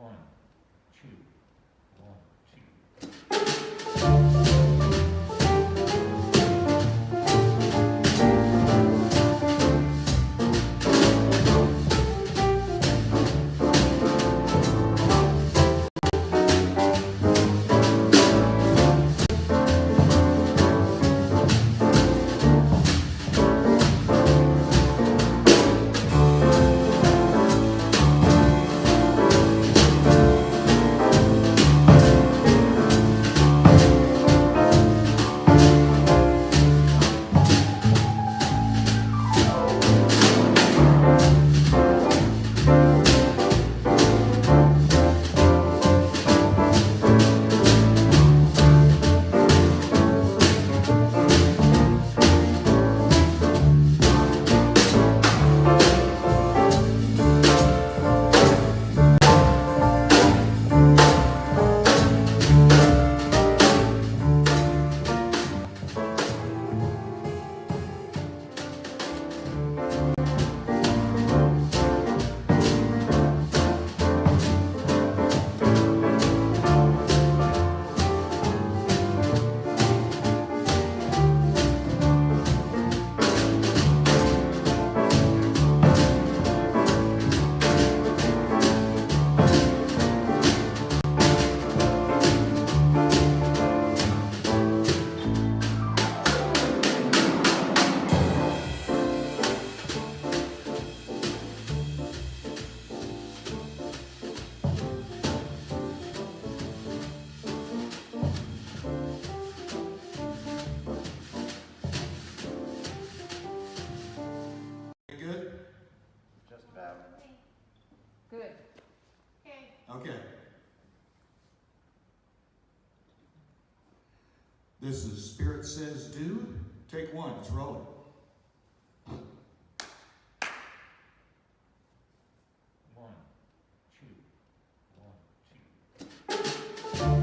One, two, one, two. Okay. This is Spirit Says Do. Take one. It's rolling. One, two, one, two.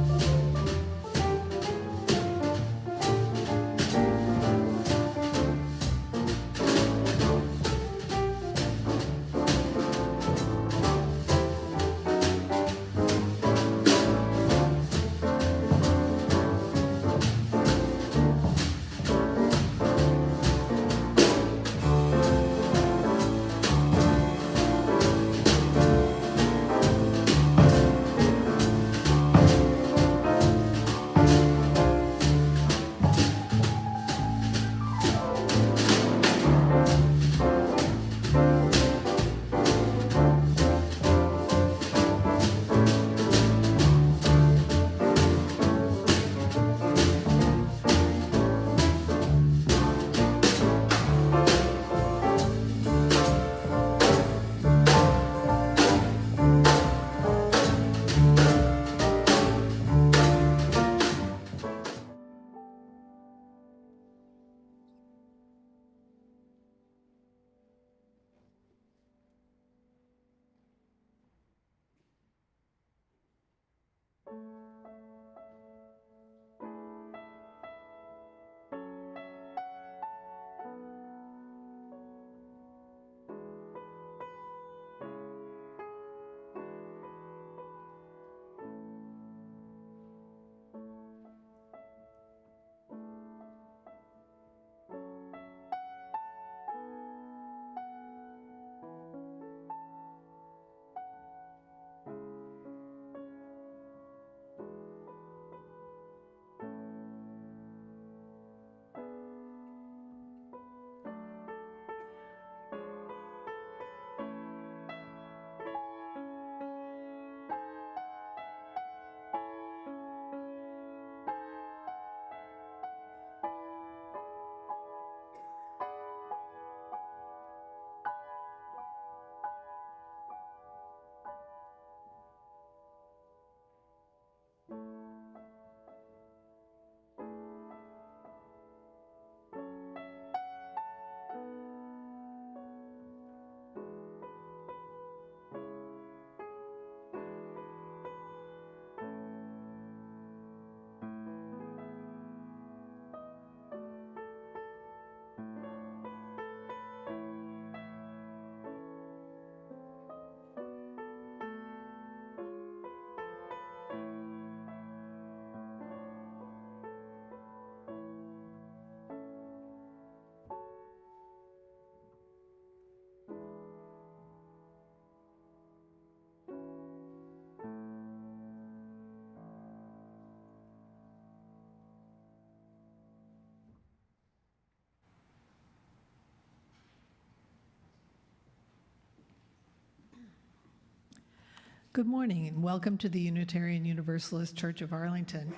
Good morning and welcome to the Unitarian Universalist Church of Arlington.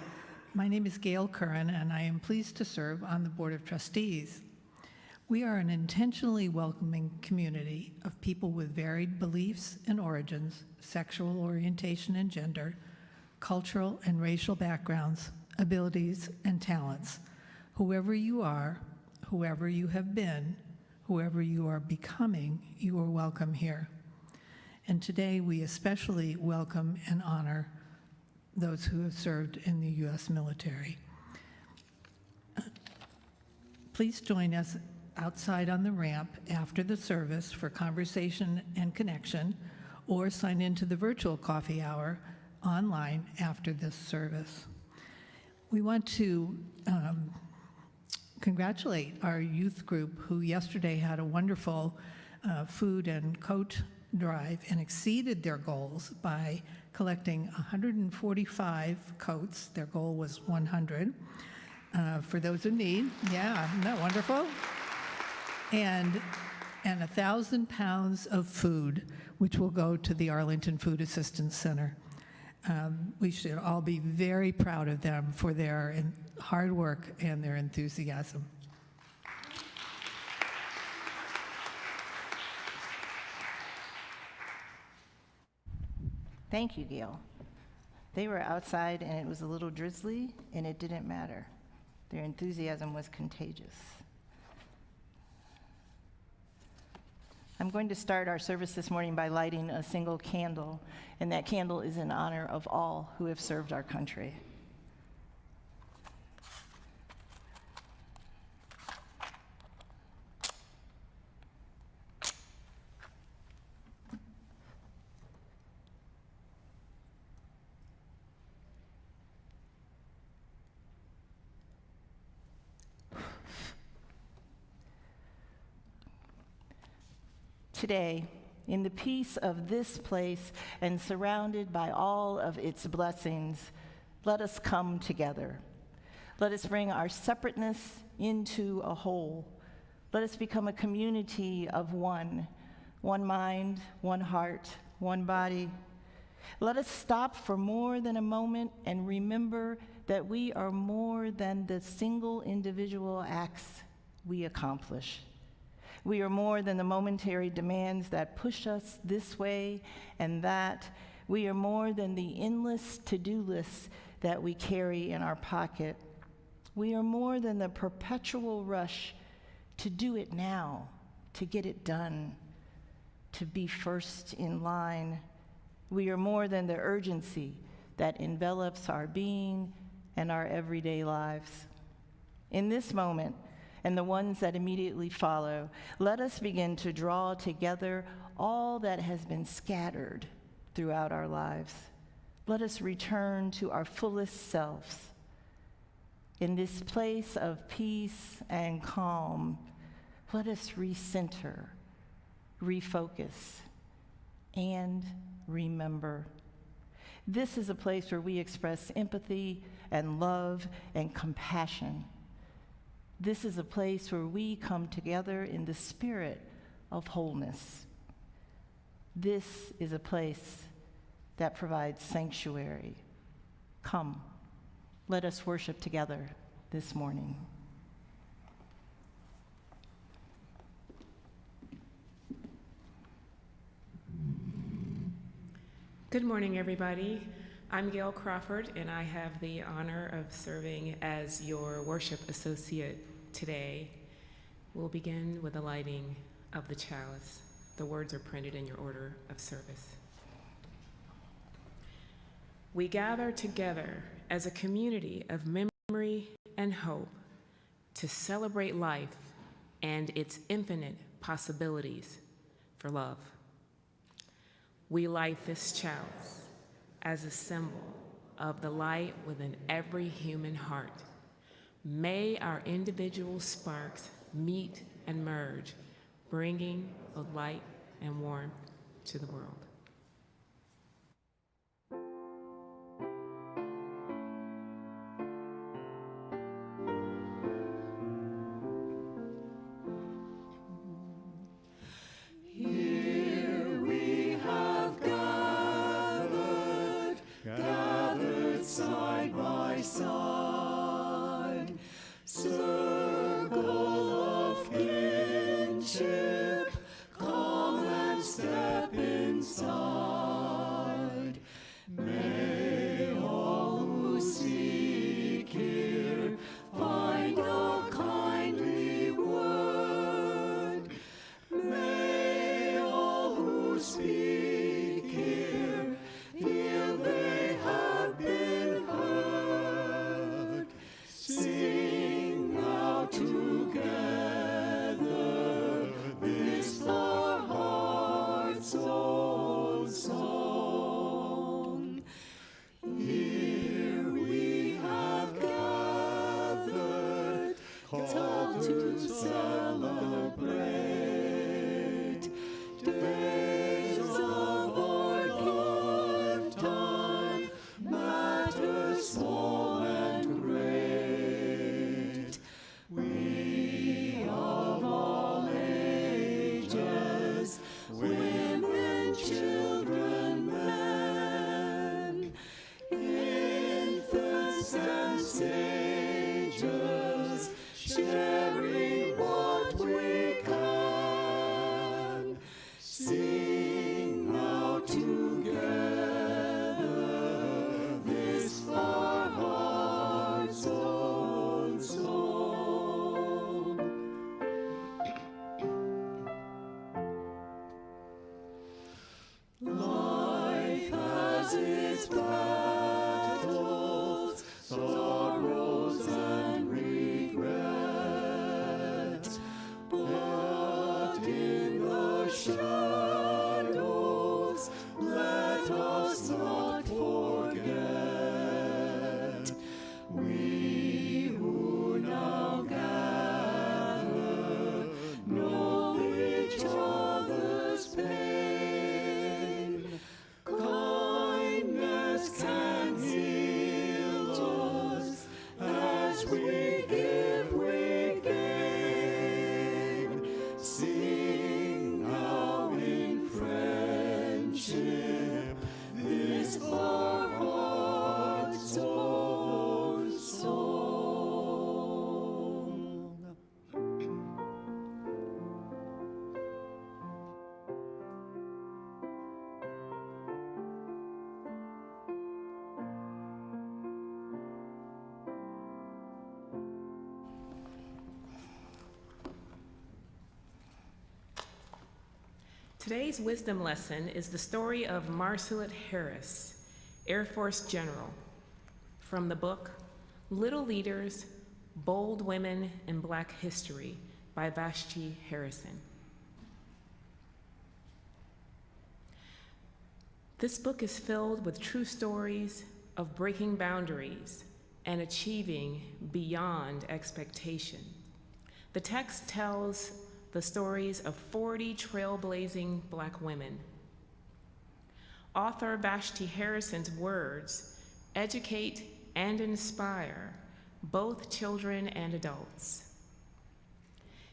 My name is Gail Curran and I am pleased to serve on the Board of Trustees. We are an intentionally welcoming community of people with varied beliefs and origins, sexual orientation and gender, cultural and racial backgrounds, abilities and talents. Whoever you are, whoever you have been, whoever you are becoming, you are welcome here. And today we especially welcome and honor those who have served in the U.S. military. Please join us outside on the ramp after the service for conversation and connection, or sign into the virtual coffee hour online after this service. We want to congratulate our youth group who yesterday had a wonderful food and coat drive and exceeded their goals by collecting 145 coats. Their goal was 100 for those who need. Yeah, isn't that wonderful? And 1,000 pounds of food, which will go to the Arlington Food Assistance Center. We should all be very proud of them for their hard work and their enthusiasm. Thank you, Gail. They were outside and it was a little drizzly and it didn't matter. Their enthusiasm was contagious. I'm going to start our service this morning by lighting a single candle, and that candle is in honor of all who have served our country. Today, in the peace of this place and surrounded by all of its blessings, let us come together. Let us bring our separateness into a whole. Let us become a community of one mind, one heart, one body. Let us stop for more than a moment and remember that we are more than the single individual acts we accomplish. We are more than the momentary demands that push us this way and that. We are more than the endless to-do lists that we carry in our pocket. We are more than the perpetual rush to do it now, to get it done, to be first in line. We are more than the urgency that envelops our being and our everyday lives. In this moment, and the ones that immediately follow, let us begin to draw together all that has been scattered throughout our lives. Let us return to our fullest selves. In this place of peace and calm, let us recenter, refocus, and remember. This is a place where we express empathy and love and compassion. This is a place where we come together in the spirit of wholeness. This is a place that provides sanctuary. Come, let us worship together this morning. Good morning, everybody. I'm Gail Crawford, and I have the honor of serving as your worship associate today. We'll begin with the lighting of the chalice. The words are printed in your order of service. We gather together as a community of memory and hope to celebrate life and its infinite possibilities for love. We light this chalice as a symbol of the light within every human heart. May our individual sparks meet and merge, bringing both light and warmth to the world. Here we have gathered Life has its battles, sorrows and regrets, but in the shadows, let us not forget. We who now gather know each other's pain. Kindness can heal us as we give, we gain. Sing now in friendship this our heart's own song. Today's wisdom lesson is the story of Marceline Harris, Air Force General, from the book Little Leaders, Bold Women in Black History by Vashti Harrison. This book is filled with true stories of breaking boundaries and achieving beyond expectation. The text tells the stories of 40 trailblazing Black women. Author Vashti Harrison's words educate and inspire both children and adults.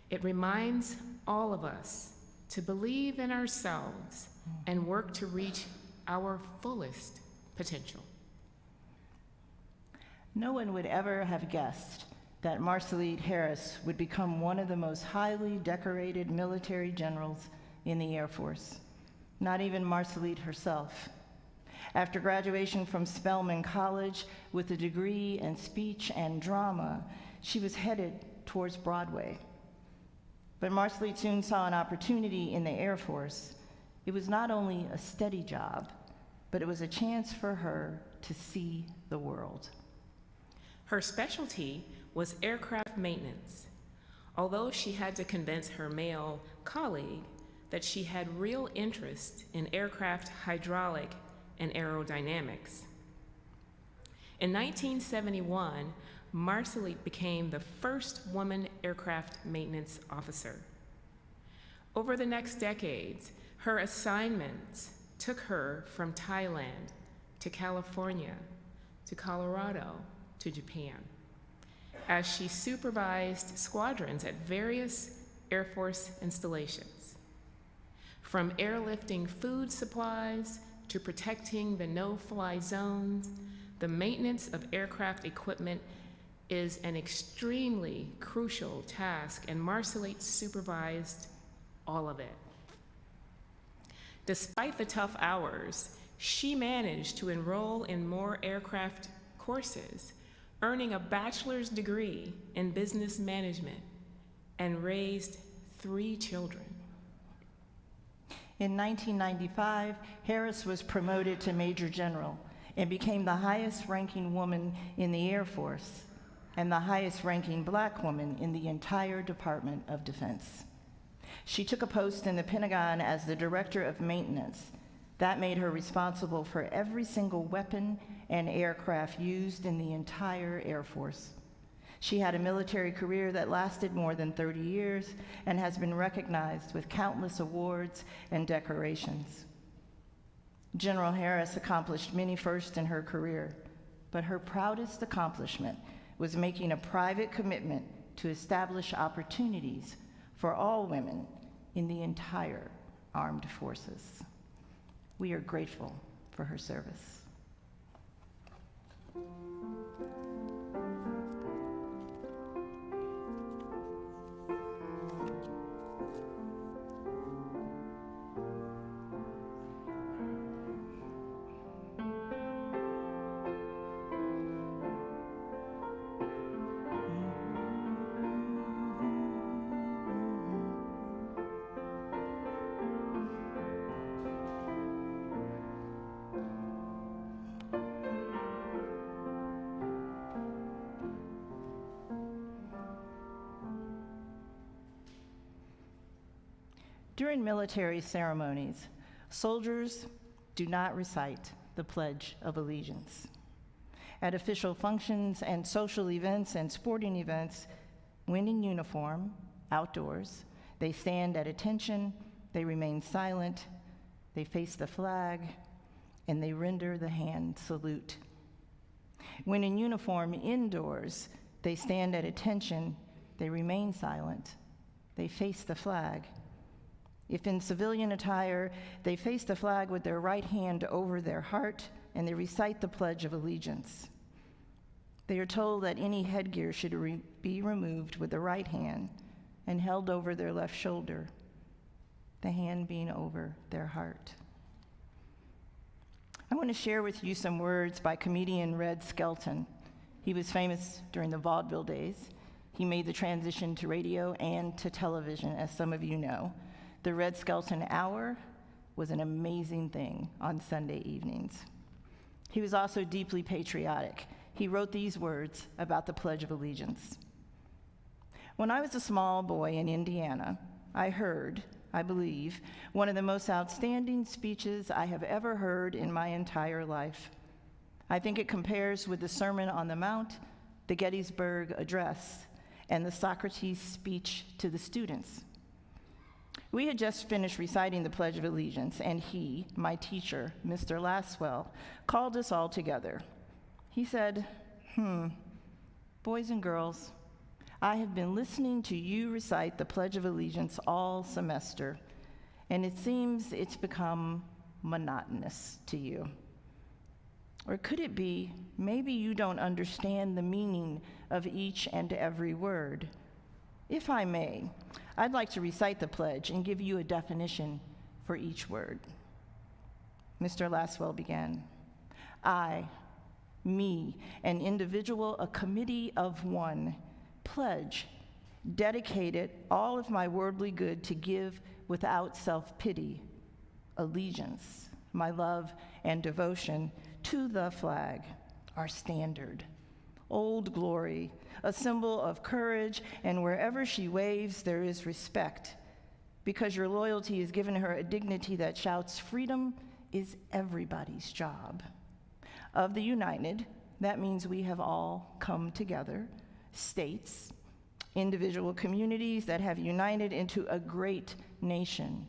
It reminds all of us to believe in ourselves and work to reach our fullest potential. No one would ever have guessed that Marceline Harris would become one of the most highly decorated military generals in the Air Force. Not even Marceline herself. After graduation from Spelman College with a degree in speech and drama, she was headed towards Broadway. But Marceline soon saw an opportunity in the Air Force. It was not only a steady job, but it was a chance for her to see the world. Her specialty was aircraft maintenance, although she had to convince her male colleague that she had real interest in aircraft hydraulic and aerodynamics. In 1971, Marceline became the first woman aircraft maintenance officer. Over the next decades, her assignments took her from Thailand to California to Colorado to Japan, as she supervised squadrons at various Air Force installations. From airlifting food supplies to protecting the no-fly zones, the maintenance of aircraft equipment is an extremely crucial task, and Marceline supervised all of it. Despite the tough hours, she managed to enroll in more aircraft courses, earning a bachelor's degree in business management, and raised 3 children. In 1995, Harris was promoted to Major General and became the highest-ranking woman in the Air Force and the highest-ranking Black woman in the entire Department of Defense. She took a post in the Pentagon as the Director of Maintenance. That made her responsible for every single weapon and aircraft used in the entire Air Force. She had a military career that lasted more than 30 years and has been recognized with countless awards and decorations. General Harris accomplished many firsts in her career, but her proudest accomplishment was making a private commitment to establish opportunities for all women in the entire armed forces. We are grateful for her service. During military ceremonies, soldiers do not recite the Pledge of Allegiance. At official functions and social events and sporting events, when in uniform, outdoors, they stand at attention, they remain silent, they face the flag, and they render the hand salute. When in uniform indoors, they stand at attention, they remain silent, they face the flag. If in civilian attire, they face the flag with their right hand over their heart, and they recite the Pledge of Allegiance. They are told that any headgear should be removed with the right hand and held over their left shoulder, the hand being over their heart. I want to share with you some words by comedian Red Skelton. He was famous during the vaudeville days. He made the transition to radio and to television, as some of you know. The Red Skelton Hour was an amazing thing on Sunday evenings. He was also deeply patriotic. He wrote these words about the Pledge of Allegiance. When I was a small boy in Indiana, I heard, I believe, one of the most outstanding speeches I have ever heard in my entire life. I think it compares with the Sermon on the Mount, the Gettysburg Address, and the Socrates speech to the students. We had just finished reciting the Pledge of Allegiance, and he, my teacher, Mr. Laswell, called us all together. He said, boys and girls, I have been listening to you recite the Pledge of Allegiance all semester, and it seems it's become monotonous to you. Or could it be, maybe you don't understand the meaning of each and every word? If I may, I'd like to recite the pledge and give you a definition for each word. Mr. Laswell began. I, me, an individual, a committee of one, pledge, dedicated all of my worldly good to give without self-pity, allegiance, my love and devotion to the flag, our standard, Old Glory, a symbol of courage, and wherever she waves, there is respect, because your loyalty has given her a dignity that shouts, freedom is everybody's job. Of the united, that means we have all come together, states, individual communities that have united into a great nation.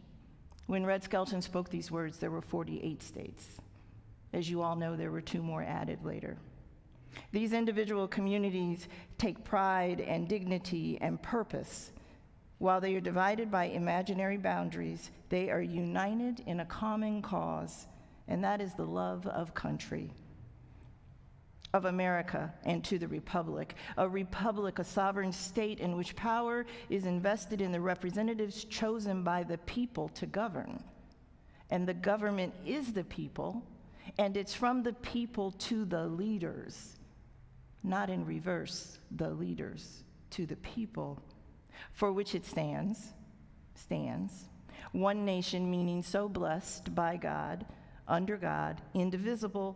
When Red Skelton spoke these words, there were 48 states. As you all know, there were 2 more added later. These individual communities take pride and dignity and purpose. While they are divided by imaginary boundaries, they are united in a common cause, and that is the love of country, of America, and to the republic. A republic, a sovereign state in which power is invested in the representatives chosen by the people to govern. And the government is the people, and it's from the people to the leaders, not in reverse, the leaders to the people, for which it stands, one nation, meaning so blessed by God, under God, indivisible,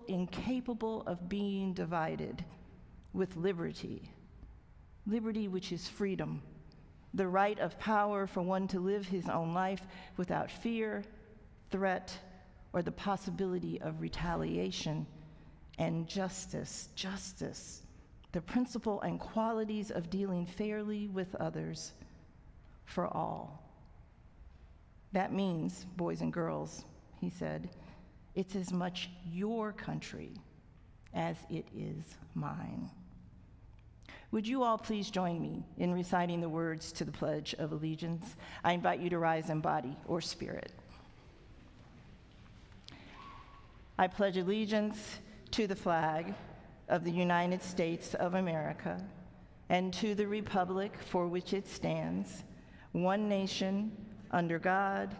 incapable of being divided, with liberty which is freedom, the right of power for one to live his own life without fear, threat, or the possibility of retaliation, and justice, the principle and qualities of dealing fairly with others for all. That means, boys and girls, he said, it's as much your country as it is mine. Would you all please join me in reciting the words to the Pledge of Allegiance? I invite you to rise in body or spirit. I pledge allegiance to the flag of the United States of America and to the republic for which it stands, one nation, under God,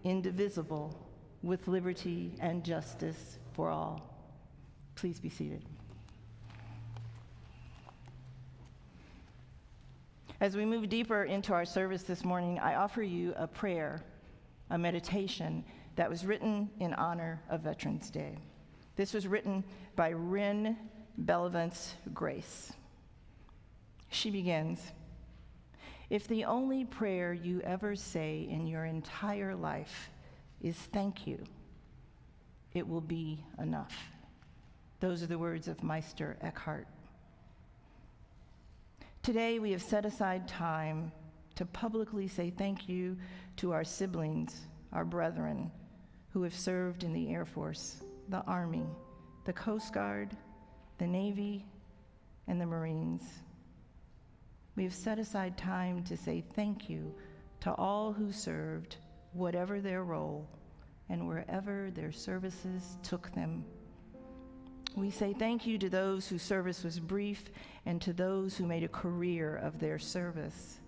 indivisible, with liberty and justice for all. Please be seated. As we move deeper into our service this morning, I offer you a prayer, a meditation that was written in honor of Veterans Day. This was written by Rin Bellavance Grace. She begins, If the only prayer you ever say in your entire life is thank you, it will be enough. Those are the words of Meister Eckhart. Today, we have set aside time to publicly say thank you to our siblings, our brethren, who have served in the Air Force, the Army, the Coast Guard, the Navy, and the Marines. We have set aside time to say thank you to all who served, whatever their role, and wherever their services took them. We say thank you to those whose service was brief and to those who made a career of their service.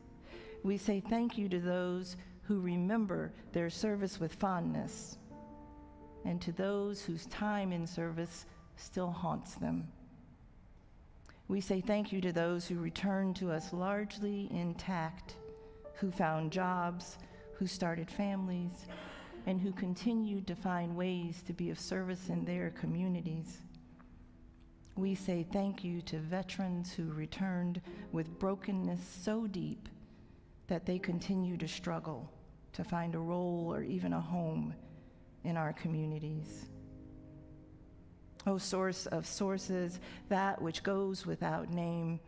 We say thank you to those who remember their service with fondness and to those whose time in service still haunts them. We say thank you to those who return to us largely intact, who found jobs, who started families, and who continued to find ways to be of service in their communities. We say thank you to veterans who returned with brokenness so deep that they continue to struggle to find a role or even a home in our communities. O source of sources, that which goes without name,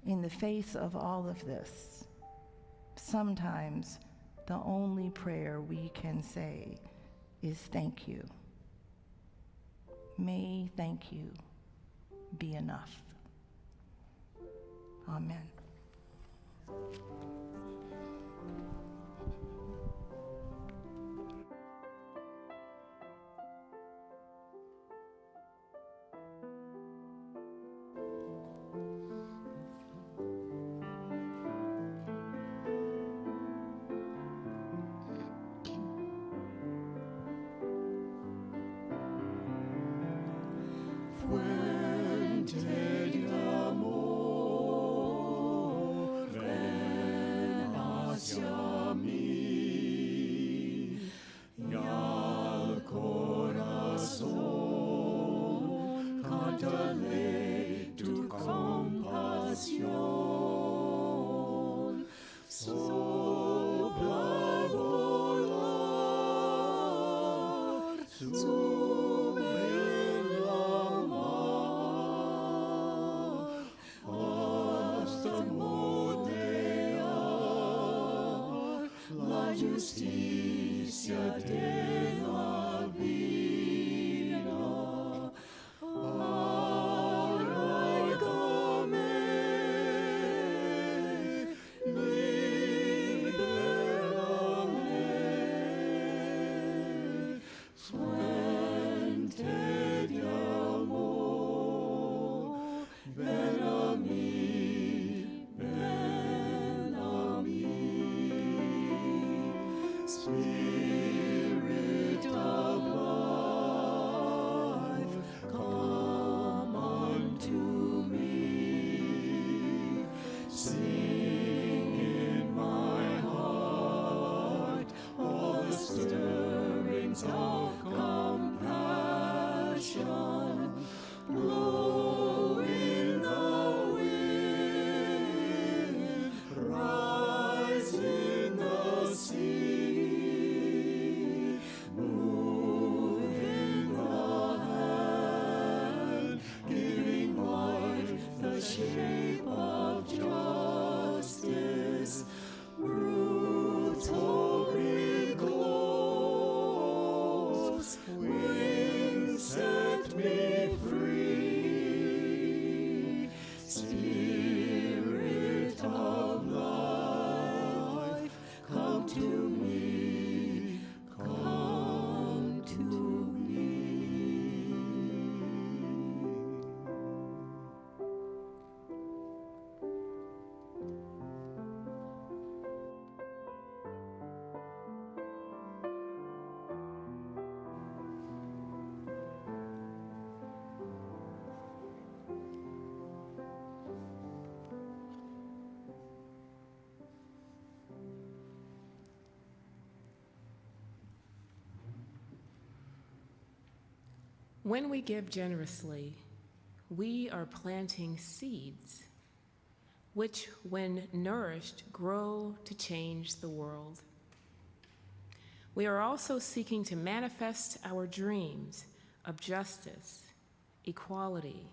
in the face of all of this, sometimes the only prayer we can say is thank you. May thank you be enough. Amen. Fuente de amor, ven hacia mí y al corazón cántale tu compasión. Sopla volar, justicia de la vida, arraigame, libérame, fuente de amor, ven a mí, ven a mí. Spirit of life, come unto me. Sing in my heart all the stirrings of compassion. Blow in the wind, rise in the sea. Shape of justice, roots holy close, wings set me free. Spirit of life, come to me, come to me. When we give generously, we are planting seeds. which, when nourished, grow to change the world. We are also seeking to manifest our dreams of justice, equality,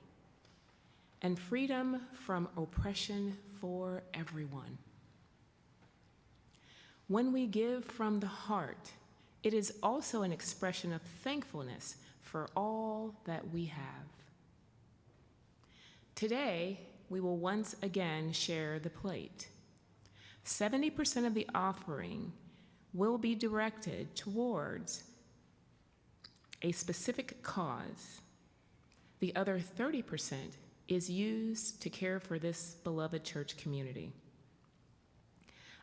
and freedom from oppression for everyone. When we give from the heart, it is also an expression of thankfulness for all that we have. Today, we will once again share the plate. 70% of the offering will be directed towards a specific cause. The other 30% is used to care for this beloved church community.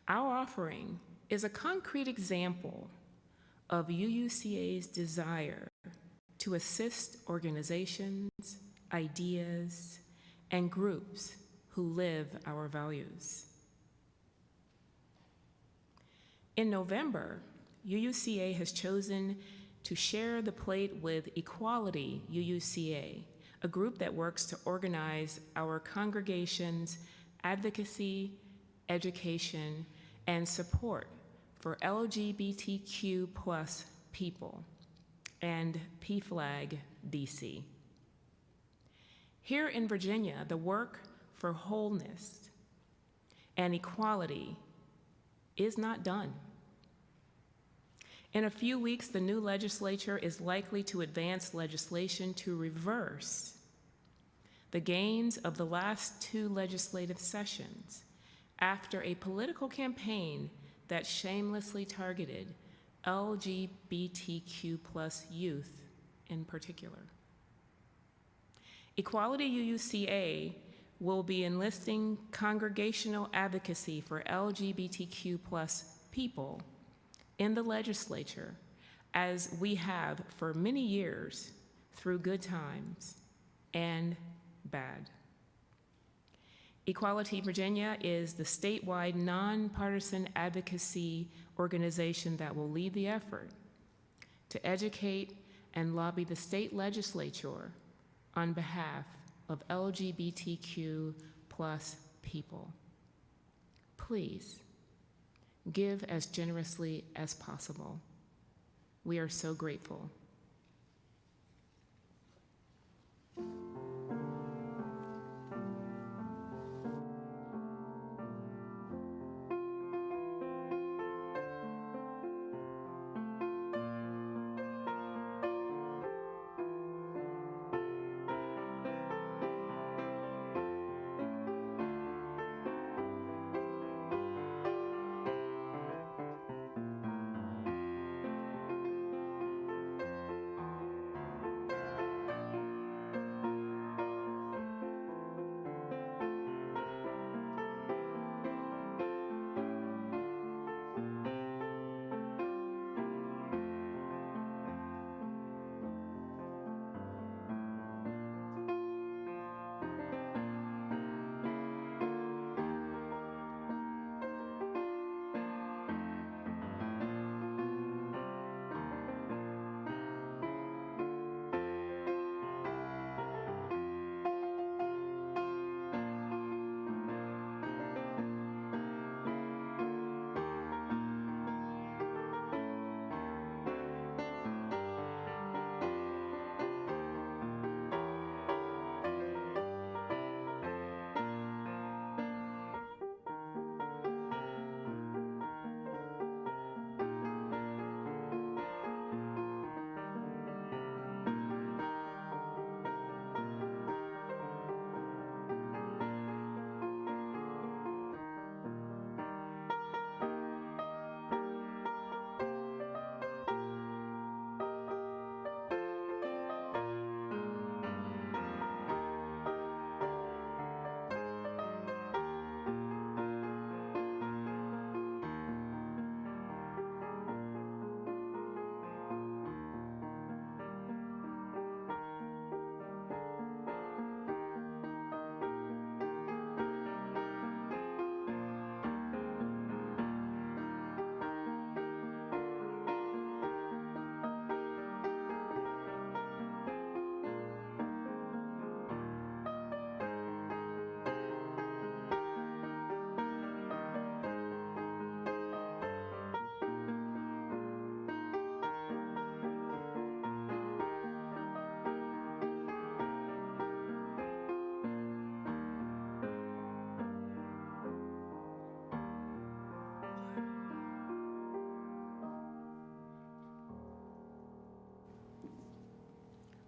Our offering is a concrete example of UUCA's desire to assist organizations, ideas, and groups who live our values. In November, UUCA has chosen to share the plate with Equality UUCA, a group that works to organize our congregation's advocacy, education, and support for LGBTQ+ people, and PFLAG DC. Here in Virginia, the work for wholeness and equality is not done. In a few weeks, the new legislature is likely to advance legislation to reverse the gains of the last 2 legislative sessions after a political campaign that shamelessly targeted LGBTQ+ youth in particular. Equality UUCA will be enlisting congregational advocacy for LGBTQ+ people in the legislature, as we have for many years through good times and bad. Equality Virginia is the statewide nonpartisan advocacy organization that will lead the effort to educate and lobby the state legislature on behalf of LGBTQ+ people. Please give as generously as possible. We are so grateful.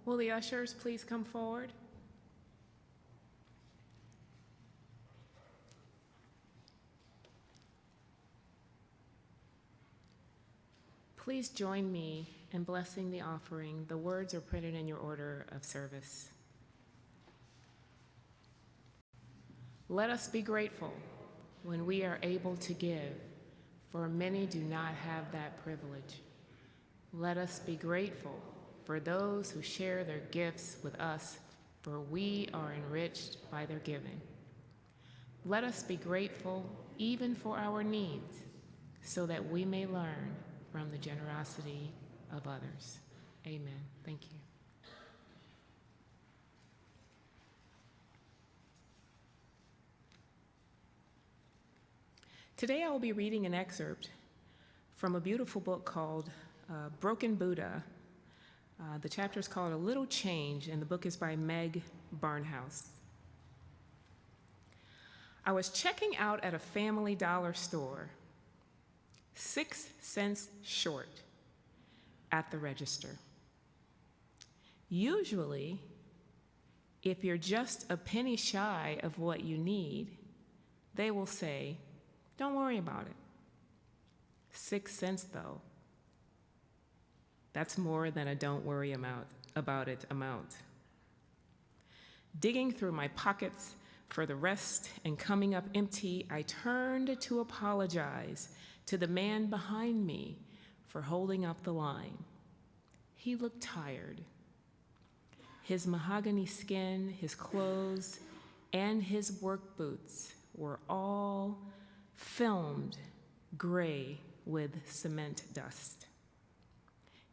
Will the ushers please come forward? Please join me in blessing the offering. The words are printed in your order of service. Let us be grateful when we are able to give, for many do not have that privilege. Let us be grateful for those who share their gifts with us, for we are enriched by their giving. Let us be grateful even for our needs, so that we may learn from the generosity of others. Amen. Thank you. Today I will be reading an excerpt from a beautiful book called Broken Buddha. The chapter is called A Little Change, and the book is by Meg Barnhouse. I was checking out at a Family Dollar store, 6 cents short at the register. Usually, if you're just a penny shy of what you need, they will say, "Don't worry about it." 6 cents, though. That's more than a don't worry about it amount. Digging through my pockets for the rest and coming up empty, I turned to apologize to the man behind me for holding up the line. He looked tired. His mahogany skin, his clothes, and his work boots were all filmed gray with cement dust.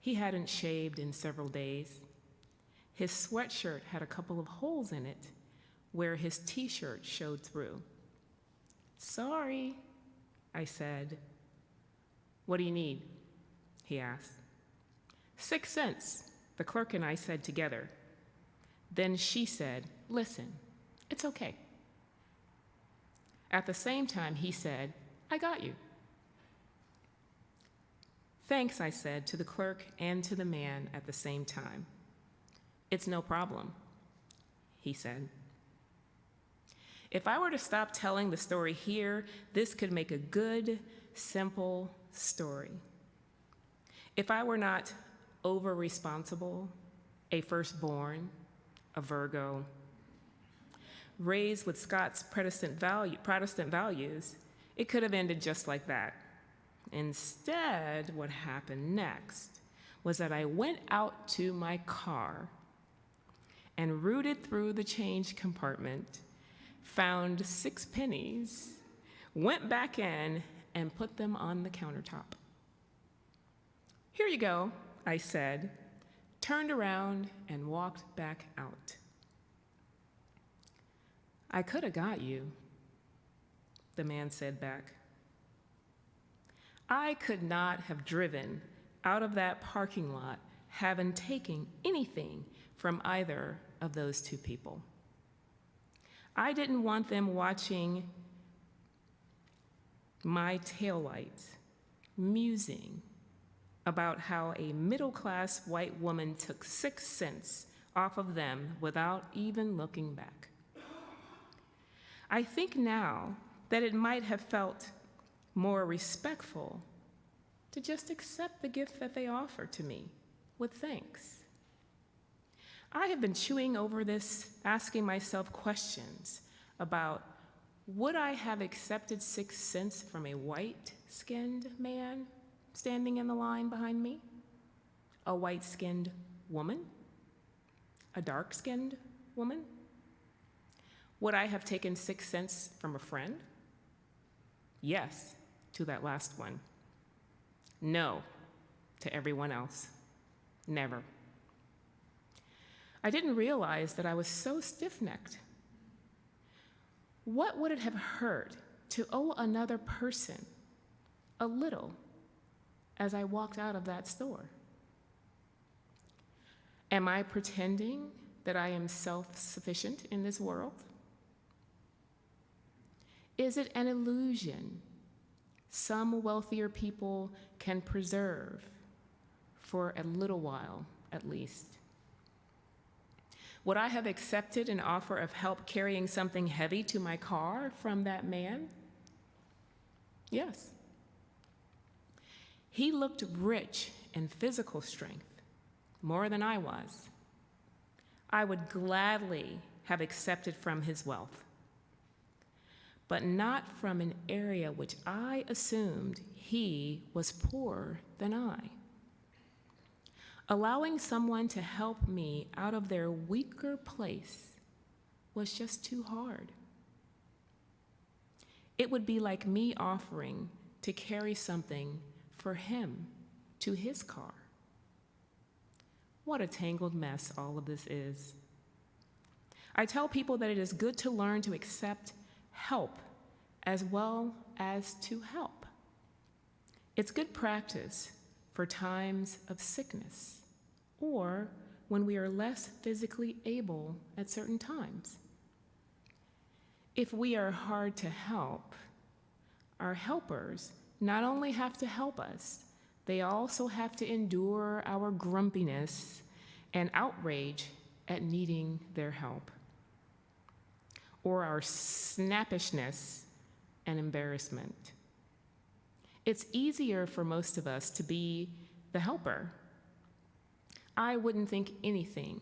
He hadn't shaved in several days. His sweatshirt had a couple of holes in it where his t-shirt showed through. "Sorry," I said. "What do you need?" he asked. 6 cents, the clerk and I said together. Then she said, "Listen, it's okay." At the same time, he said, "I got you." "Thanks," I said to the clerk and to the man at the same time. "It's no problem," he said. If I were to stop telling the story here, this could make a good, simple story. If I were not over-responsible, a firstborn, a Virgo, raised with Scots Protestant values, it could have ended just like that. Instead, what happened next was that I went out to my car and rooted through the change compartment, found 6 pennies, went back in, and put them on the countertop. "Here you go," I said, turned around, and walked back out. "I could have got you," the man said back. I could not have driven out of that parking lot having taken anything from either of those 2 people. I didn't want them watching my taillights, musing about how a middle-class white woman took 6 cents off of them without even looking back. I think now that it might have felt more respectful to just accept the gift that they offered to me with thanks. I have been chewing over this, asking myself questions about, would I have accepted 6 cents from a white-skinned man standing in the line behind me? A white-skinned woman? A dark-skinned woman? Would I have taken 6 cents from a friend? Yes, to that last one. No, to everyone else. Never. I didn't realize that I was so stiff-necked. What would it have hurt to owe another person a little as I walked out of that store? Am I pretending that I am self-sufficient in this world? Is it an illusion some wealthier people can preserve for a little while, at least? Would I have accepted an offer of help carrying something heavy to my car from that man? Yes. He looked rich in physical strength, more than I was. I would gladly have accepted from his wealth, but not from an area which I assumed he was poorer than I. Allowing someone to help me out of their weaker place was just too hard. It would be like me offering to carry something for him to his car. What a tangled mess all of this is. I tell people that it is good to learn to accept help as well as to help. It's good practice for times of sickness or when we are less physically able at certain times. If we are hard to help, our helpers not only have to help us, they also have to endure our grumpiness and outrage at needing their help, or our snappishness and embarrassment. It's easier for most of us to be the helper. I wouldn't think anything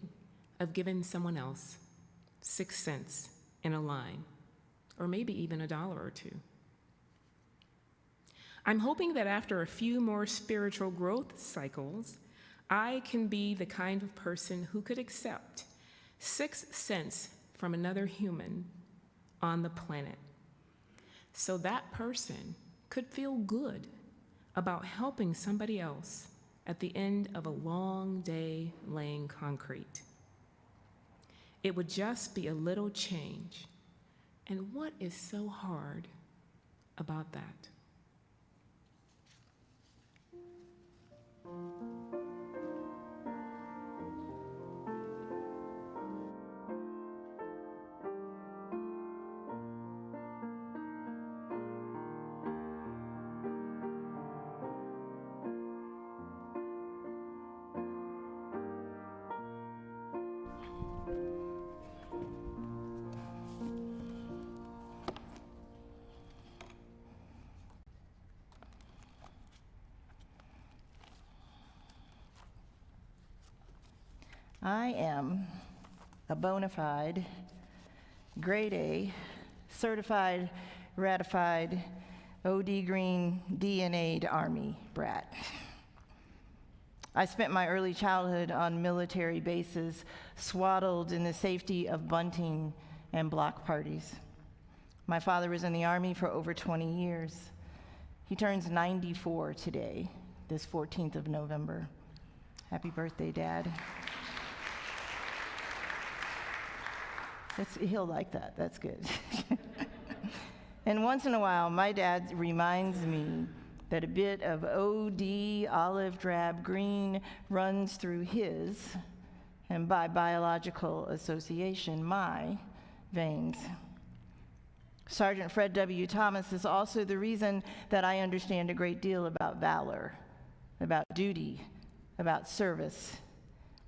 of giving someone else 6 cents in a line, or maybe even $1 or $2. I'm hoping that after a few more spiritual growth cycles, I can be the kind of person who could accept 6 cents from another human on the planet, so that person could feel good about helping somebody else at the end of a long day laying concrete. It would just be a little change. And what is so hard about that? I am a bona fide, grade A, certified, ratified, OD green, DNA'd Army brat. I spent my early childhood on military bases, swaddled in the safety of bunting and block parties. My father was in the Army for over 20 years. He turns 94 today, this 14th of November. Happy birthday, Dad. He'll like that, that's good. And once in a while, my dad reminds me that a bit of OD olive drab green runs through his, and by biological association, my veins. Sergeant Fred W. Thomas is also the reason that I understand a great deal about valor, about duty, about service.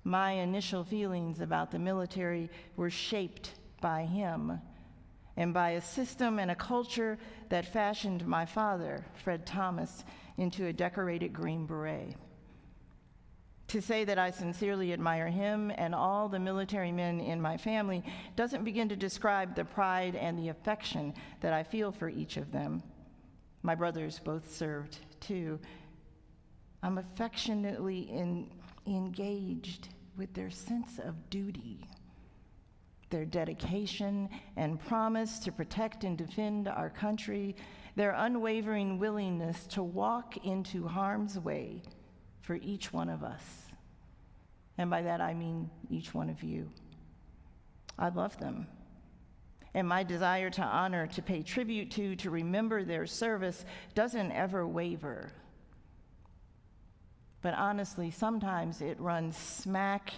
My initial feelings about the military were shaped by him and by a system and a culture that fashioned my father, Fred Thomas, into a decorated Green Beret. To say that I sincerely admire him and all the military men in my family doesn't begin to describe the pride and the affection that I feel for each of them. My brothers both served too. I'm affectionately engaged with their sense of duty, their dedication and promise to protect and defend our country, their unwavering willingness to walk into harm's way for each one of us. And by that I mean each one of you. I love them. And my desire to honor, to pay tribute to remember their service doesn't ever waver. But honestly, sometimes it runs smack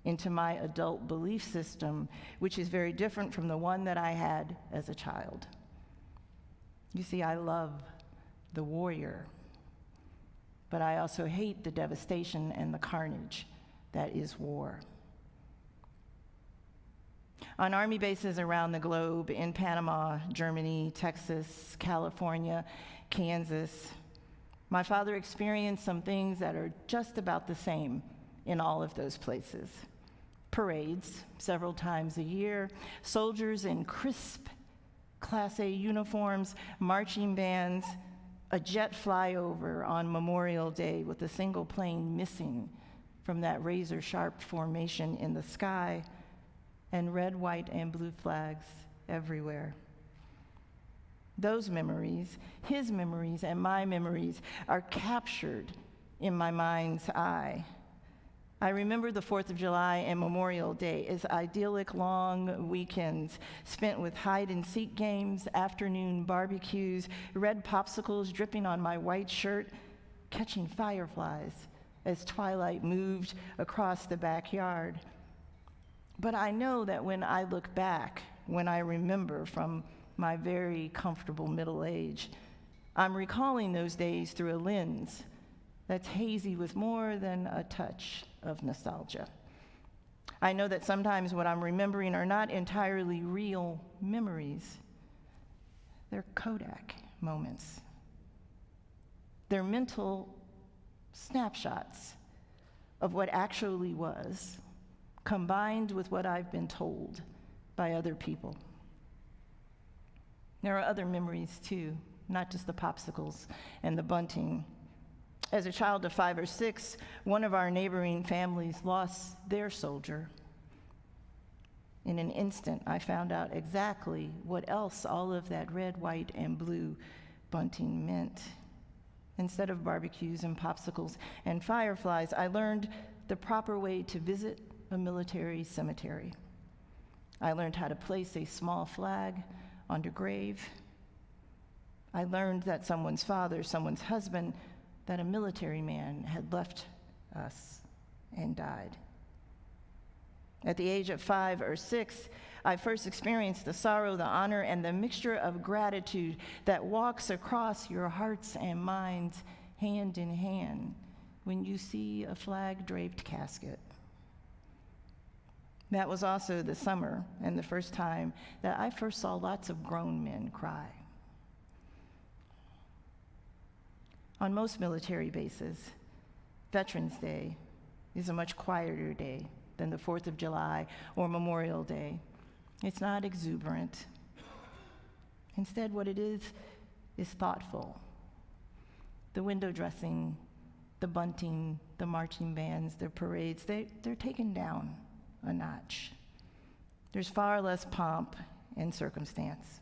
into my adult belief system, which is very different from the one that I had as a child. You see, I love the warrior, but I also hate the devastation and the carnage that is war. on Army bases around the globe in Panama, Germany, Texas, California, Kansas. My father experienced some things that are just about the same in all of those places. Parades several times a year, soldiers in crisp Class A uniforms, marching bands, a jet flyover on Memorial Day with a single plane missing from that razor-sharp formation in the sky, and red, white, and blue flags everywhere. Those memories, his memories and my memories, are captured in my mind's eye. I remember the 4th of July and Memorial Day as idyllic long weekends spent with hide-and-seek games, afternoon barbecues, red popsicles dripping on my white shirt, catching fireflies as twilight moved across the backyard. But I know that when I look back, when I remember from my very comfortable middle age, I'm recalling those days through a lens that's hazy with more than a touch of nostalgia. I know that sometimes what I'm remembering are not entirely real memories. They're Kodak moments. They're mental snapshots of what actually was, combined with what I've been told by other people. There are other memories too, not just the popsicles and the bunting. As a child of 5 or 6, one of our neighboring families lost their soldier. In an instant, I found out exactly what else all of that red, white, and blue bunting meant. Instead of barbecues and popsicles and fireflies, I learned the proper way to visit a military cemetery. I learned how to place a small flag on a grave. I learned that someone's father, someone's husband, that a military man had left us and died. At the age of 5 or 6, I first experienced the sorrow, the honor, and the mixture of gratitude that walks across your hearts and minds hand in hand when you see a flag-draped casket. That was also the summer and the first time that I first saw lots of grown men cry. On most military bases, Veterans Day is a much quieter day than the 4th of July or Memorial Day. It's not exuberant. Instead, what it is thoughtful. The window dressing, the bunting, the marching bands, the parades, they're taken down a notch. There's far less pomp and circumstance.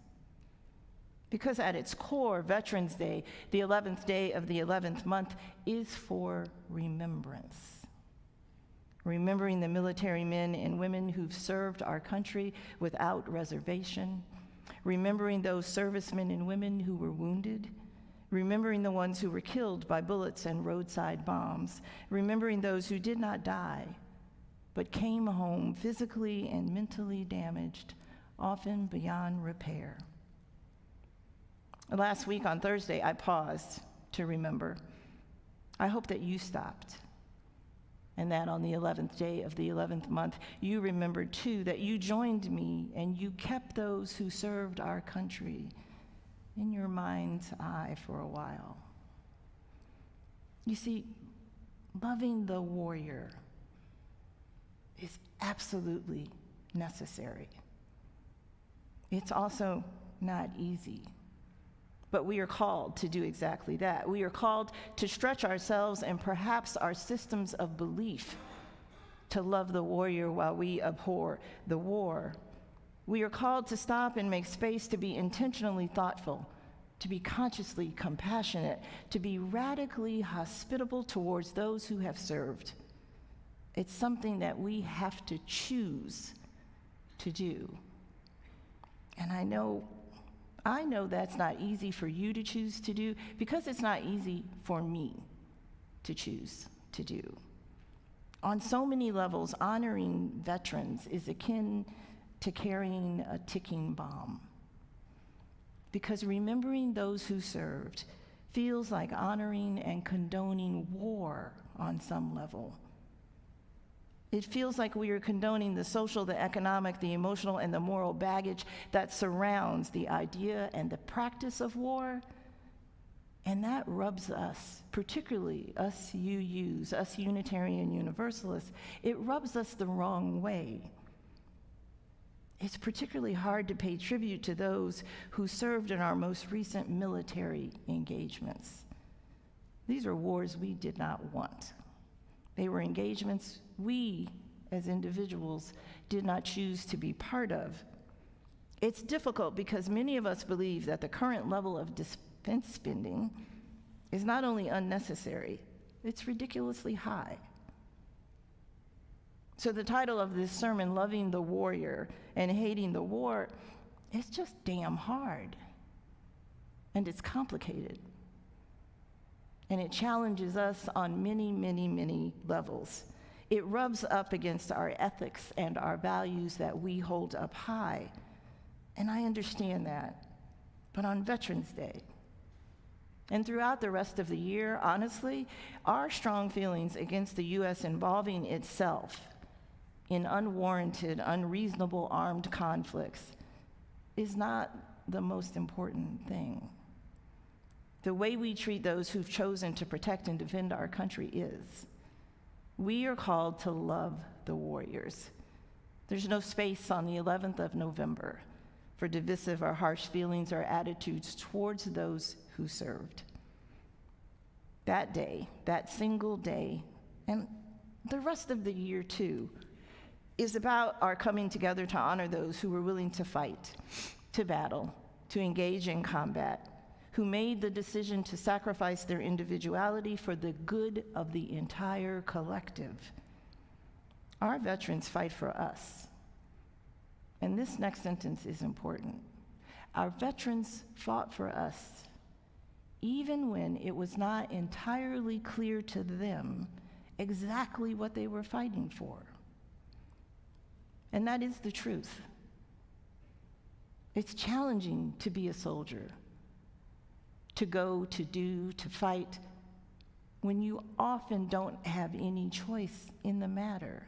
Because at its core, Veterans Day, the 11th day of the 11th month, is for remembrance. Remembering the military men and women who've served our country without reservation. Remembering those servicemen and women who were wounded. Remembering the ones who were killed by bullets and roadside bombs. Remembering those who did not die, but came home physically and mentally damaged, often beyond repair. Last week on Thursday, I paused to remember. I hope that you stopped, and that on the 11th day of the 11th month, you remembered too, that you joined me and you kept those who served our country in your mind's eye for a while. You see, loving the warrior is absolutely necessary. It's also not easy. But we are called to do exactly that. We are called to stretch ourselves and perhaps our systems of belief to love the warrior while we abhor the war. We are called to stop and make space to be intentionally thoughtful, to be consciously compassionate, to be radically hospitable towards those who have served. It's something that we have to choose to do. And I know that's not easy for you to choose to do because it's not easy for me to choose to do. On so many levels, honoring veterans is akin to carrying a ticking bomb. Because remembering those who served feels like honoring and condoning war on some level. It feels like we are condoning the social, the economic, the emotional, and the moral baggage that surrounds the idea and the practice of war. And that rubs us, particularly us UUs, us Unitarian Universalists, it rubs us the wrong way. It's particularly hard to pay tribute to those who served in our most recent military engagements. These are wars we did not want. They were engagements we, as individuals, did not choose to be part of. It's difficult because many of us believe that the current level of defense spending is not only unnecessary, it's ridiculously high. So the title of this sermon, Loving the Warrior and Hating the War, is just damn hard. And it's complicated. And it challenges us on many, many, many levels. It rubs up against our ethics and our values that we hold up high. And I understand that. But on Veterans Day, and throughout the rest of the year, honestly, our strong feelings against the U.S. involving itself in unwarranted, unreasonable armed conflicts is not the most important thing. The way we treat those who've chosen to protect and defend our country is. We are called to love the warriors. There's no space on the 11th of November for divisive or harsh feelings or attitudes towards those who served. That day, that single day, and the rest of the year too, is about our coming together to honor those who were willing to fight, to battle, to engage in combat, who made the decision to sacrifice their individuality for the good of the entire collective. Our veterans fight for us. And this next sentence is important. Our veterans fought for us, even when it was not entirely clear to them exactly what they were fighting for. And that is the truth. It's challenging to be a soldier, to go, to do, to fight, when you often don't have any choice in the matter.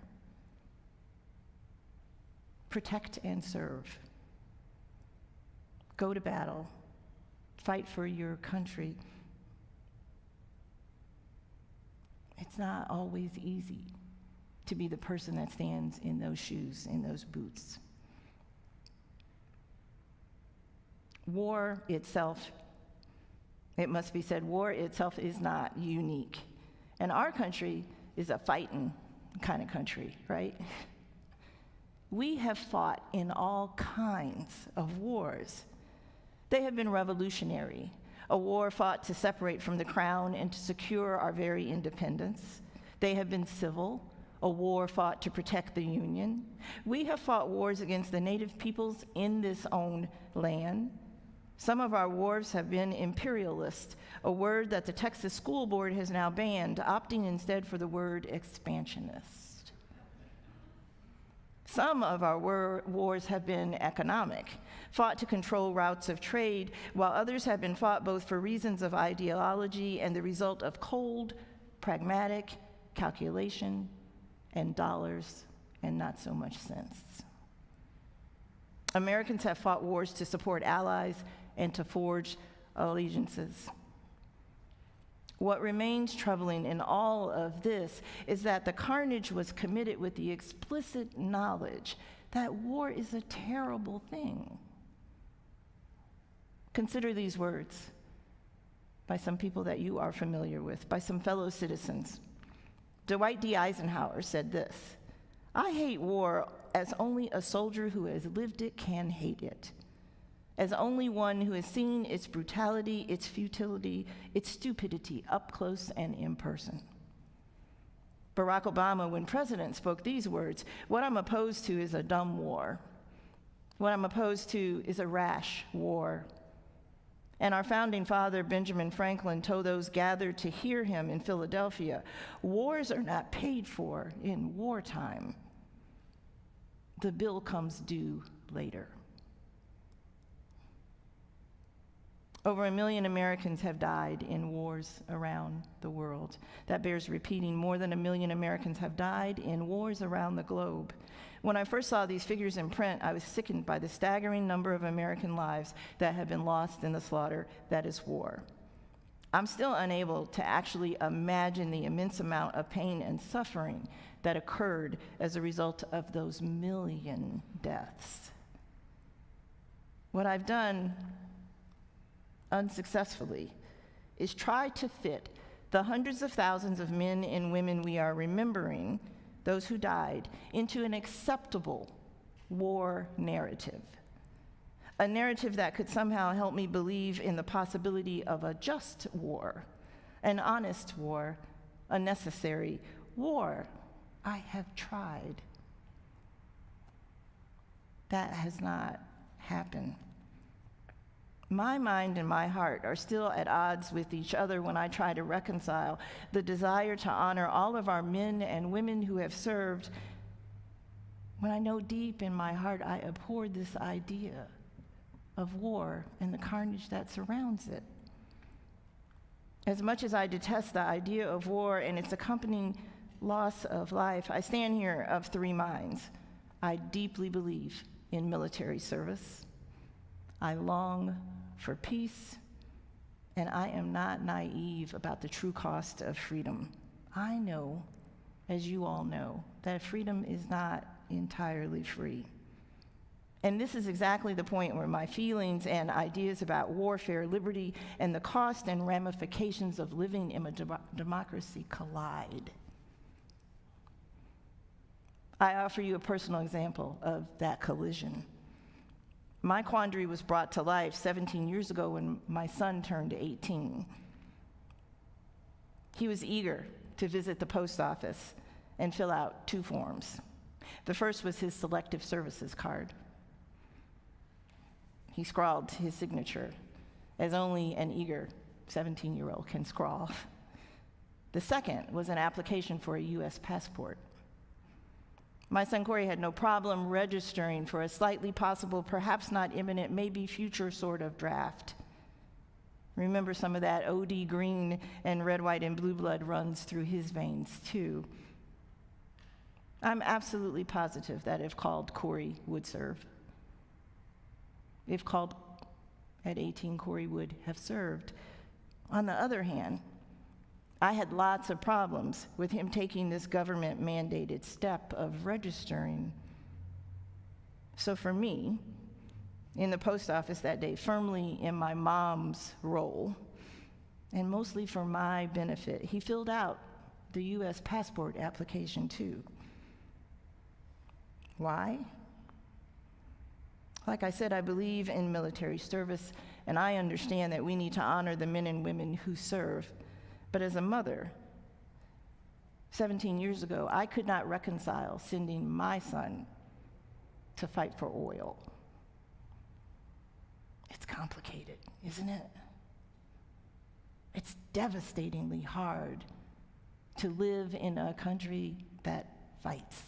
Protect and serve. Go to battle. Fight for your country. It's not always easy to be the person that stands in those shoes, in those boots. War itself, it must be said, war itself is not unique. And our country is a fighting kind of country, right? We have fought in all kinds of wars. They have been revolutionary. A war fought to separate from the crown and to secure our very independence. They have been civil. A war fought to protect the Union. We have fought wars against the native peoples in this own land. Some of our wars have been imperialist, a word that the Texas School Board has now banned, opting instead for the word expansionist. Some of our wars have been economic, fought to control routes of trade, while others have been fought both for reasons of ideology and the result of cold, pragmatic calculation and dollars and not so much sense. Americans have fought wars to support allies and to forge allegiances. What remains troubling in all of this is that the carnage was committed with the explicit knowledge that war is a terrible thing. Consider these words by some people that you are familiar with, by some fellow citizens. Dwight D. Eisenhower said this: "I hate war as only a soldier who has lived it can hate it, as only one who has seen its brutality, its futility, its stupidity up close and in person." Barack Obama, when president, spoke these words: "What I'm opposed to is a dumb war. What I'm opposed to is a rash war." And our founding father, Benjamin Franklin, told those gathered to hear him in Philadelphia, "Wars are not paid for in wartime. The bill comes due later." Over 1 million Americans have died in wars around the world. That bears repeating. More than 1 million Americans have died in wars around the globe. When I first saw these figures in print, I was sickened by the staggering number of American lives that have been lost in the slaughter that is war. I'm still unable to actually imagine the immense amount of pain and suffering that occurred as a result of those 1 million deaths. What I've done unsuccessfully is try to fit the hundreds of thousands of men and women we are remembering, those who died, into an acceptable war narrative. A narrative that could somehow help me believe in the possibility of a just war, an honest war, a necessary war. I have tried. That has not happened. My mind and my heart are still at odds with each other when I try to reconcile the desire to honor all of our men and women who have served, when I know deep in my heart I abhor this idea of war and the carnage that surrounds it. As much as I detest the idea of war and its accompanying loss of life, I stand here of 3 minds. I deeply believe in military service. I long for peace, and I am not naive about the true cost of freedom. I know, as you all know, that freedom is not entirely free. And this is exactly the point where my feelings and ideas about warfare, liberty, and the cost and ramifications of living in a democracy collide. I offer you a personal example of that collision. My quandary was brought to life 17 years ago when my son turned 18. He was eager to visit the post office and fill out 2 forms. The first was his selective services card. He scrawled his signature, as only an eager 17-year-old can scrawl. The second was an application for a U.S. passport. My son Corey had no problem registering for a slightly possible, perhaps not imminent, maybe future sort of draft. Remember, some of that OD green and red, white, and blue blood runs through his veins too. I'm absolutely positive that if called, Corey would serve. If called at 18, Corey would have served. On the other hand, I had lots of problems with him taking this government-mandated step of registering. So for me, in the post office that day, firmly in my mom's role, and mostly for my benefit, he filled out the U.S. passport application too. Why? Like I said, I believe in military service, and I understand that we need to honor the men and women who serve. But as a mother, 17 years ago, I could not reconcile sending my son to fight for oil. It's complicated, isn't it? It's devastatingly hard to live in a country that fights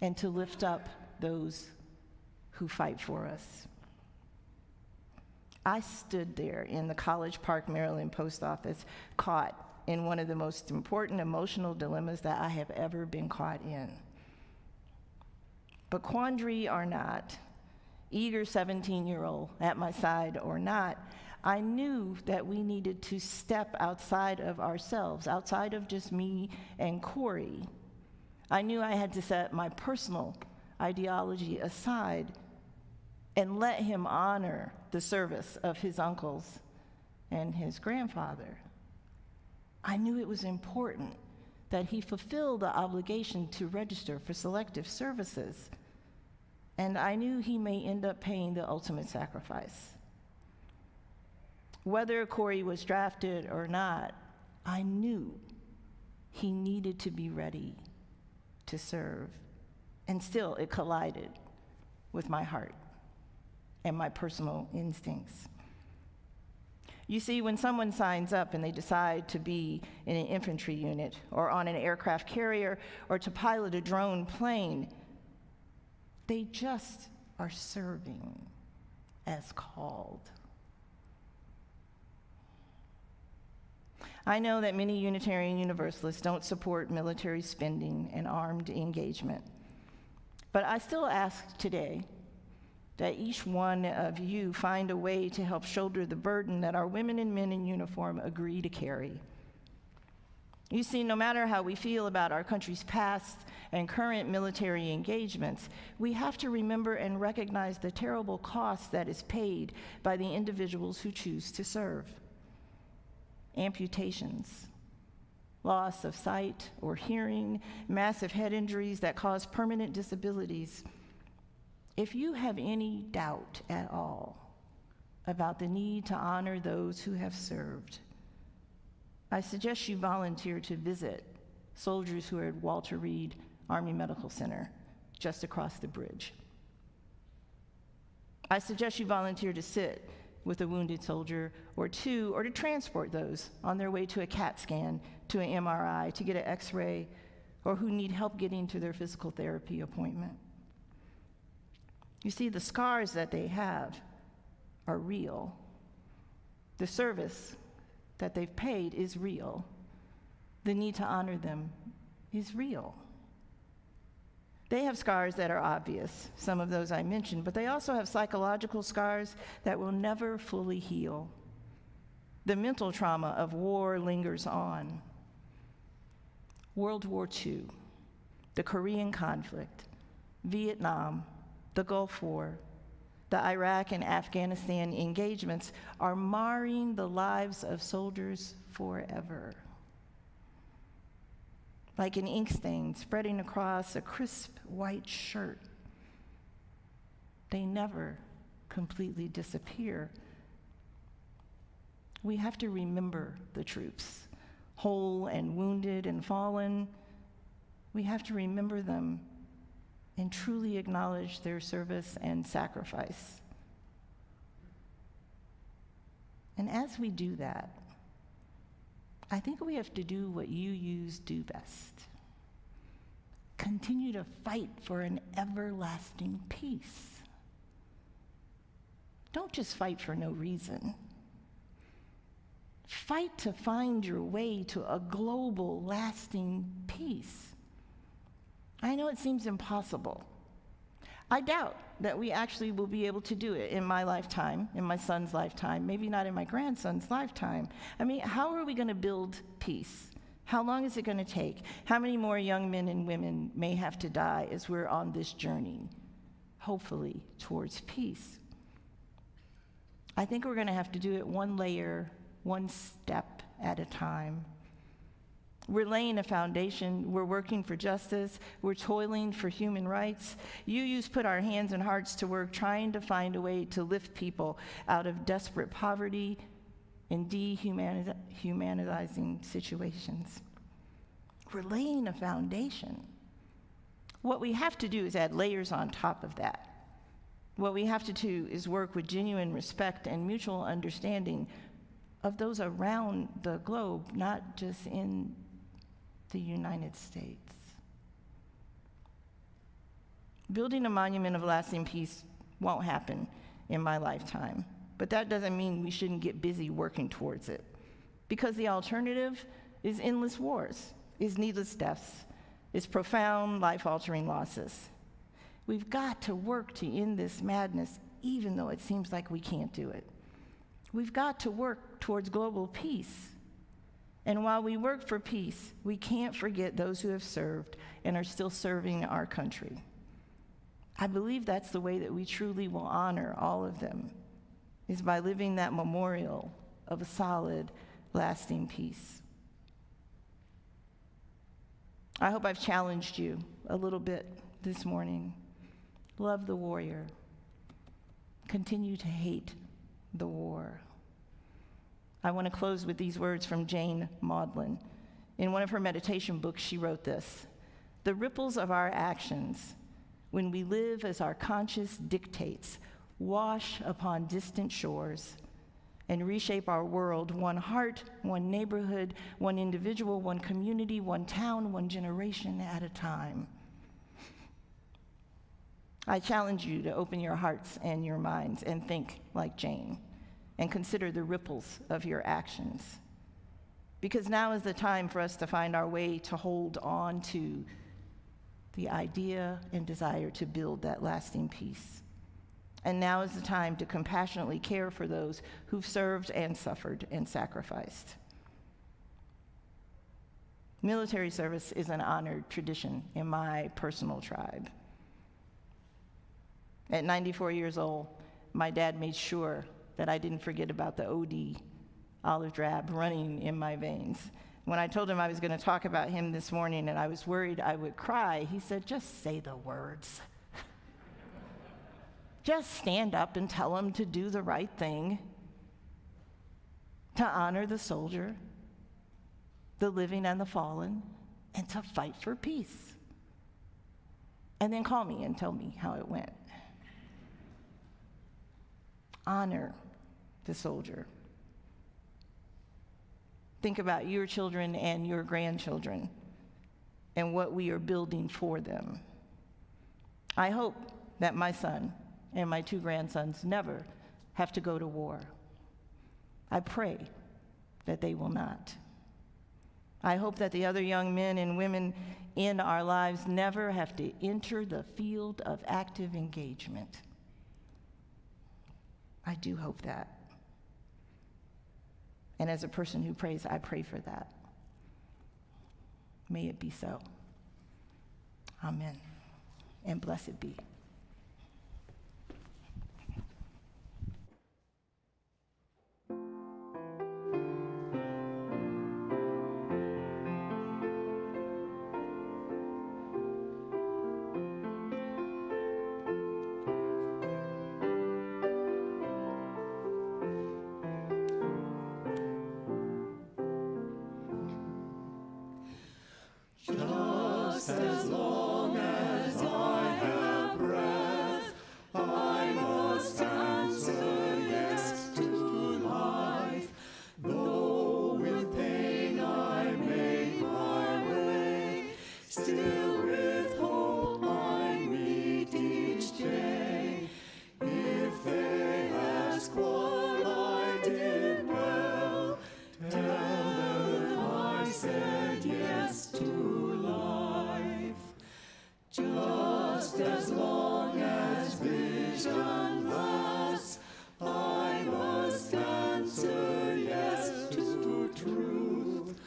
and to lift up those who fight for us. I stood there in the College Park, Maryland post office, caught in one of the most important emotional dilemmas that I have ever been caught in. But quandary or not, eager 17-year-old at my side or not, I knew that we needed to step outside of ourselves, outside of just me and Corey. I knew I had to set my personal ideology aside and let him honor the service of his uncles and his grandfather. I knew it was important that he fulfill the obligation to register for selective services, and I knew he may end up paying the ultimate sacrifice. Whether Corey was drafted or not, I knew he needed to be ready to serve, and still it collided with my heart and my personal instincts. You see, when someone signs up and they decide to be in an infantry unit or on an aircraft carrier or to pilot a drone plane, they just are serving. as called. I know that many Unitarian Universalists don't support military spending and armed engagement, but I still ask today that each one of you find a way to help shoulder the burden that our women and men in uniform agree to carry. You see, no matter how we feel about our country's past and current military engagements, we have to remember and recognize the terrible cost that is paid by the individuals who choose to serve. Amputations, loss of sight or hearing, massive head injuries that cause permanent disabilities. If you have any doubt at all about the need to honor those who have served, I suggest you volunteer to visit soldiers who are at Walter Reed Army Medical Center, just across the bridge. I suggest you volunteer to sit with a wounded soldier or two, or to transport those on their way to a CAT scan, to an MRI, to get an X-ray, or who need help getting to their physical therapy appointment. You see, the scars that they have are real. The service that they've paid is real. The need to honor them is real. They have scars that are obvious, some of those I mentioned, but they also have psychological scars that will never fully heal. The mental trauma of war lingers on. World War II, the Korean conflict, Vietnam, the Gulf War, the Iraq and Afghanistan engagements are marring the lives of soldiers forever. Like an ink stain spreading across a crisp white shirt. They never completely disappear. We have to remember the troops, whole and wounded and fallen. We have to remember them and truly acknowledge their service and sacrifice. And as we do that, I think we have to do what UUs do best. Continue to fight for an everlasting peace. Don't just fight for no reason. Fight to find your way to a global, lasting peace. I know it seems impossible. I doubt that we actually will be able to do it in my lifetime, in my son's lifetime, maybe not in my grandson's lifetime. I mean, how are we going to build peace? How long is it going to take? How many more young men and women may have to die as we're on this journey, hopefully, towards peace? I think we're going to have to do it one layer, one step at a time. We're laying a foundation. We're working for justice. We're toiling for human rights. UUs put our hands and hearts to work trying to find a way to lift people out of desperate poverty and dehumanizing situations. We're laying a foundation. What we have to do is add layers on top of that. What we have to do is work with genuine respect and mutual understanding of those around the globe, not just in the United States. Building a monument of lasting peace won't happen in my lifetime, but that doesn't mean we shouldn't get busy working towards it, because the alternative is endless wars, is needless deaths, is profound life-altering losses. We've got to work to end this madness, even though it seems like we can't do it. We've got to work towards global peace. And while we work for peace, we can't forget those who have served and are still serving our country. I believe that's the way that we truly will honor all of them, is by living that memorial of a solid, lasting peace. I hope I've challenged you a little bit this morning. Love the warrior. Continue to hate the war. I want to close with these words from Jane Maudlin. In one of her meditation books, she wrote this: "The ripples of our actions, when we live as our conscience dictates, wash upon distant shores and reshape our world, one heart, one neighborhood, one individual, one community, one town, one generation at a time." I challenge you to open your hearts and your minds and think like Jane and consider the ripples of your actions. Because now is the time for us to find our way to hold on to the idea and desire to build that lasting peace. And now is the time to compassionately care for those who've served and suffered and sacrificed. Military service is an honored tradition in my personal tribe. At 94 years old, my dad made sure that I didn't forget about the OD, olive drab, running in my veins. When I told him I was going to talk about him this morning and I was worried I would cry, he said, just say the words. Just stand up and tell him to do the right thing, to honor the soldier, the living and the fallen, and to fight for peace. And then call me and tell me how it went. Honor the soldier. Think about your children and your grandchildren and what we are building for them. I hope that my son and my 2 grandsons never have to go to war. I pray that they will not. I hope that the other young men and women in our lives never have to enter the field of active engagement. I do hope that. And as a person who prays, I pray for that. May it be so. Amen. And blessed be. Just as long as I have breath, I must answer yes to life. Though with pain I make my way, still with hope I meet each day. If they ask what I did well, tell them I said yes to life. Just as long as vision lasts, I must answer yes to truth.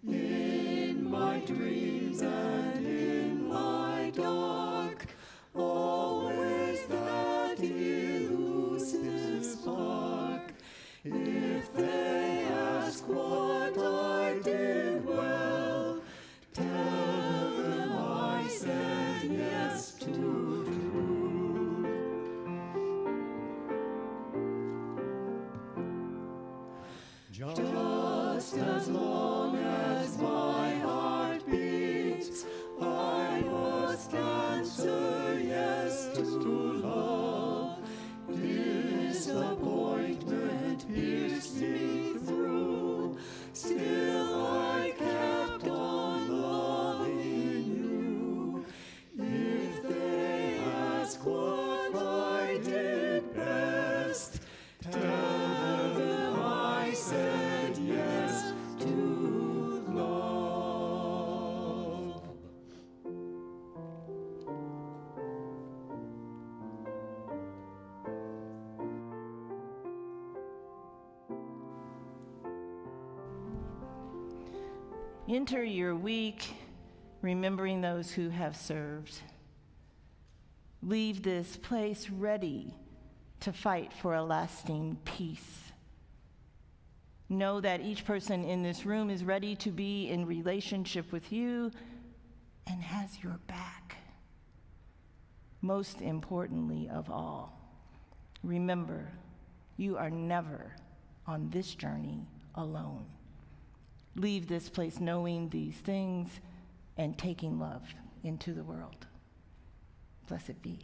In my dreams and in my dark, always that elusive spark. If they ask what I did well, tell them I said yes to truth. Just as long as my heart beats, I must answer yes to love. Disappointment pierced me through, still I kept on loving you. If they ask what I did best, tell them I said yes to love. Enter your week remembering those who have served. Leave this place ready to fight for a lasting peace. Know that each person in this room is ready to be in relationship with you and has your back. Most importantly of all, remember, you are never on this journey alone. Leave this place knowing these things and taking love into the world. Blessed be.